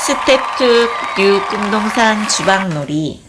스텝 2 뉴 꿈동산 주방놀이.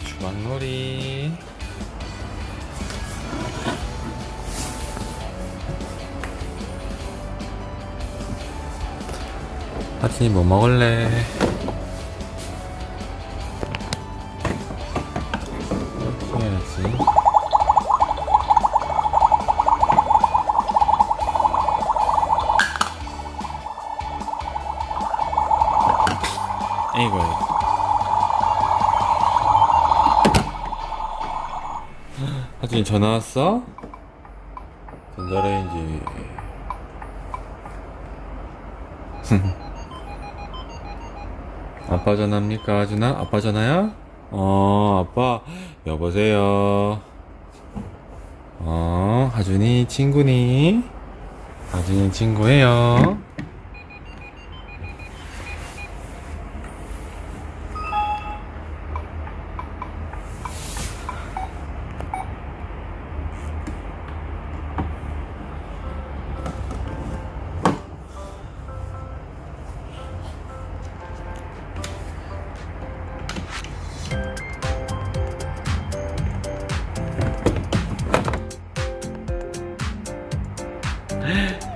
주방놀이. 하진이 뭐 먹을래? 이렇게 해야지. 이거 하진이 전화 왔어? 전자레인지. 아빠 전화입니까, 하준아? 아빠 전화야? 아빠. 여보세요. 하준이 친구니? 하준이 친구예요.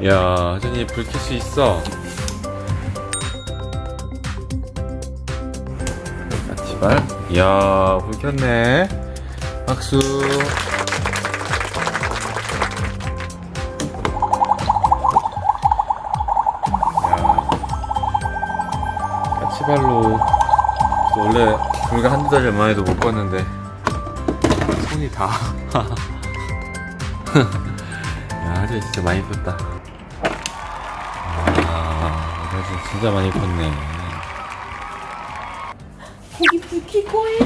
야, 하준이 불 켤 수 있어. 같이발. 이야, 불 켰네. 박수. 야, 까치발로. 원래 불과 한두 달 전만 해도 못 껐는데 손이 다. 야, 하준이 진짜 많이 컸다. 하준이 진짜 많이 컸네. 거기 불 켤 거예요?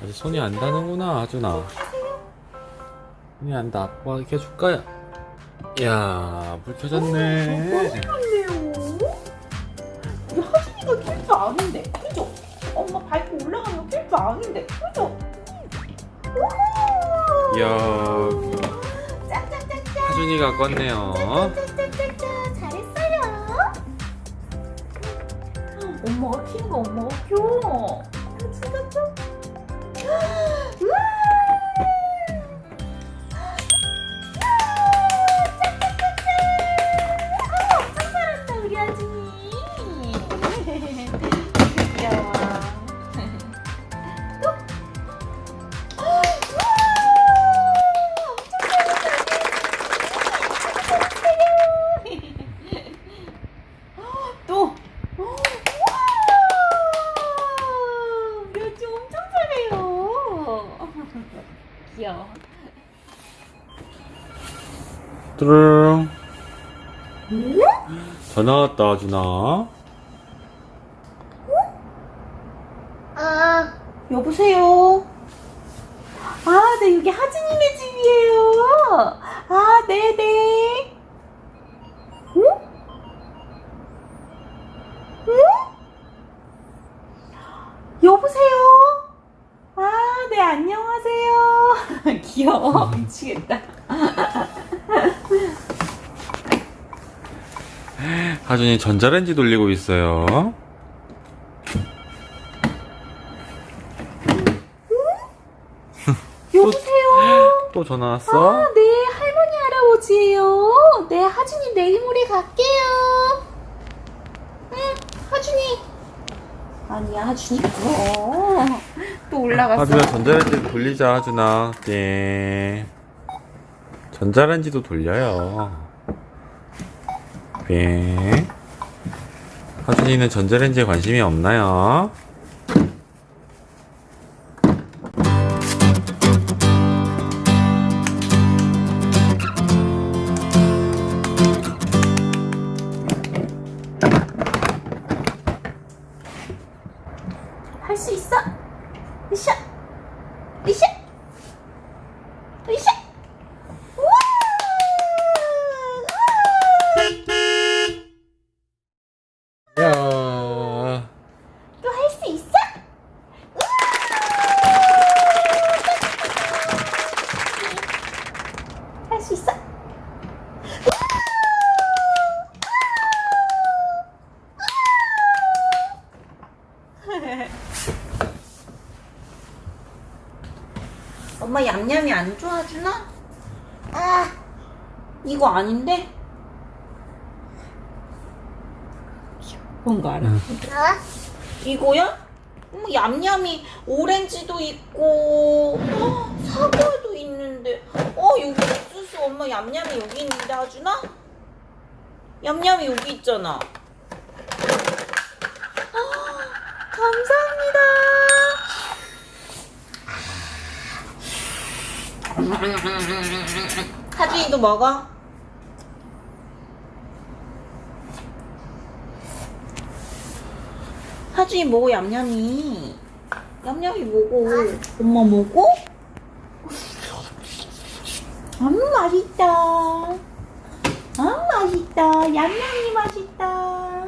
아직 손이 안 닿는구나, 하준아. 손이 안 닿아. 아빠가 켜줄까요? 이야, 불 켜졌네. 멋있는데요? 우리 하진이가 켤 줄 아는데, 그죠? 엄마 밟고 올라가면 켤 줄 아는데, 그죠? 이야, 짠짠짠짠. 하준이가 껐네요. 짠짠짠짠짠. 잘했어요. 엄마가 키는 거 엄마가 켜. 진짜 켜? 우와. 엄청 잘한다 우리 아준이. 귀여워. 또? 우와. 엄청 잘한다. 또. 우와. 우리 아준 엄청 잘해요. 귀여워. 뚜루룽. 전화 왔다, 하준아. 여보세요? 아, 네, 여기 하진이네 집이에요. 아, 네네. 응? 응? 여보세요? 아, 네, 안녕하세요. 귀여워. 미치겠다. 하준이 전자레인지 돌리고 있어요. 여보세요? 또 전화 왔어? 아, 네, 할머니 할아버지예요. 네, 하준이 내일 모레 갈게요. 응, 하준이. 아니야, 하준이가 또 올라갔어. 하준아 전자레인지 돌리자. 하준아. 네. 전자레인지도 돌려요. 네. 하준이는 전자레인지에 관심이 없나요? 할 수 있어. 으쌰, 으쌰, 으쌰. 우와! 야. 또 할 수 있어? 할 수 있어? 엄마 얌얌이 안 좋아하주나? 아, 이거 아닌데? 뭔가 알아? 이거야? 얌얌이 오렌지도 있고 사과도 있는데 여기 옥수수 엄마 얌얌이 여기 있는데 하주나? 얌얌이 여기 있잖아. 감사합니다. 하준이도 먹어. 하준이 먹어. 얌얌이 먹어. 엄마 먹어? 맛있다. 맛있다. 얌얌이 맛있다.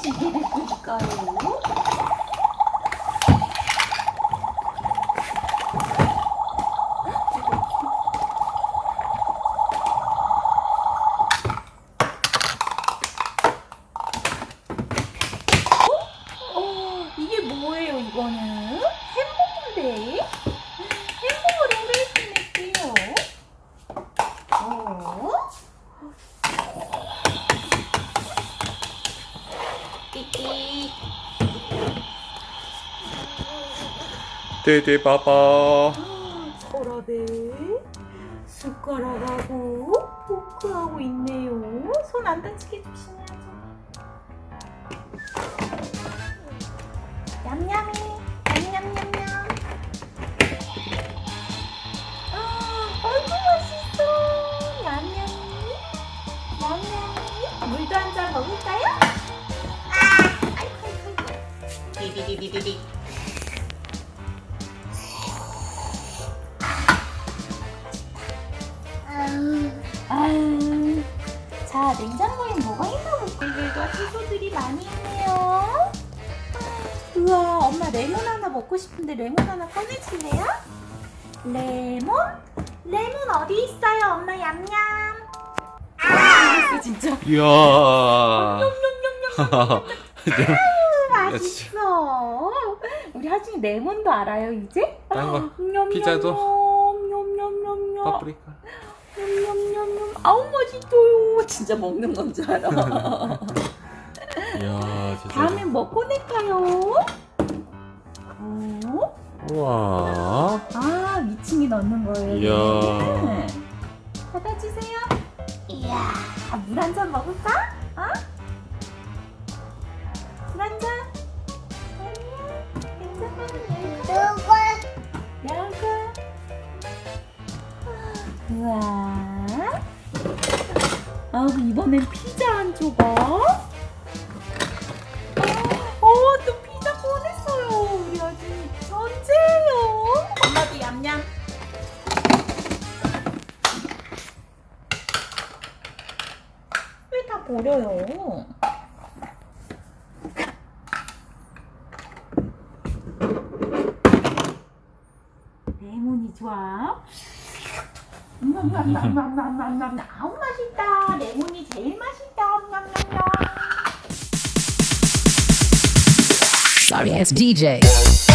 지게를 끓일까요? 이게 뭐예요, 이거는? 햄버거인데? 햄버거를 해낼게요. 띠띠. 띠띠 빠빠. 서랍에 숟가락하고 포크하고 있네요. 손 안 다치게 조심해야죠. 냠냠이, 냠냠냠냠. 아이고 맛있어. 냠냠이, 냠냠이. 물도 한 잔 먹을까요? 아이고. 비비비비비비. 아유, 자, 냉장고에 뭐가 있나 볼까? 물과 채소들이 많이 있네요. 우와, 엄마 레몬 하나 먹고 싶은데 레몬 하나 꺼내줄래요? 레몬? 레몬 어디 있어요, 엄마 얌얌? 맛있어, 진짜. 이야. 맛있어. 우리 하준이 레몬도 알아요, 이제? 딴 거, 피자도. 파프리카. 냠냠냠냠. 아우 맛있어요. 진짜 먹는 건 줄 알아. 이야, 진짜. 다음엔 뭐 꺼낼까요? 우와. 위층에 넣는 거예요. 이야. 받아주세요. 이야, 물 한 잔 먹을까? 물 한 잔? 아니야, 괜찮아. 야가. 우와. 이번엔 피자 한 조각. 또 피자 꺼냈어요. 우리 아주 천재예요. 엄마도 얌얌. 왜 다 버려요? 레몬이 좋아. 아우 맛있다. 레몬이 제일 맛있다. 냠냠냠. sorry ass DJ.